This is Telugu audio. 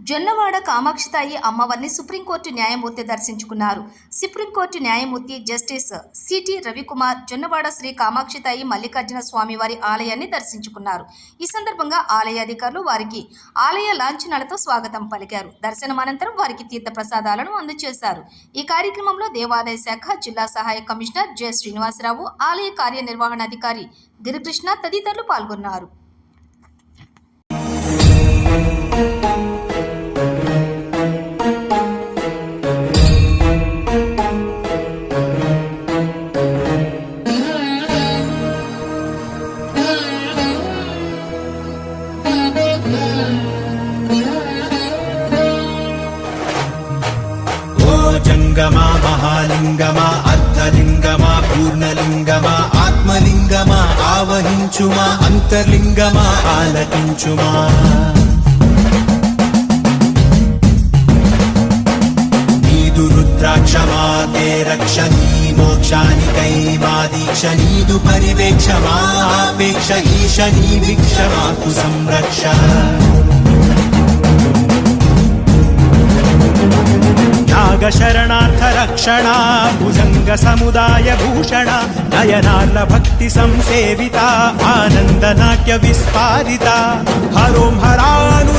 జొన్నవాడ కామాక్షితాయి అమ్మవారిని సుప్రీంకోర్టు న్యాయమూర్తి దర్శించుకున్నారు. సుప్రీంకోర్టు న్యాయమూర్తి జస్టిస్ సిటి రవికుమార్ జొన్నవాడ శ్రీ కామాక్షితాయి మల్లికార్జున స్వామివారి ఆలయాన్ని దర్శించుకున్నారు. ఈ సందర్భంగా ఆలయ అధికారులు వారికి ఆలయ లాంఛనాలతో స్వాగతం పలికారు. దర్శనం అనంతరం వారికి తీర్థ ప్రసాదాలను అందజేశారు. ఈ కార్యక్రమంలో దేవాదాయ శాఖ జిల్లా సహాయ కమిషనర్ జె శ్రీనివాసరావు, ఆలయ కార్యనిర్వహణాధికారి గిరికృష్ణ తదితరులు పాల్గొన్నారు. జంగమా మహాలింగమా అర్ధలింగమా పూర్ణలింగమా ఆత్మలింగమా ఆవహించుమా అంతర్లింగమా ఆలకించుమా నీదు రుద్రాక్షమా తే రక్ష నీ మోక్షానికై మా దీక్ష నీదు పరివేక్ష మా ఆపేక్ష ఈశ నీ వీక్ష మాకు సంరక్ష శరణార్థ రక్షణ భుజంగ సముదాయ భూషణ నయనార్ల భక్తి సంసేవిత ఆనంద నాట్య విస్పారిత హరోం హరాను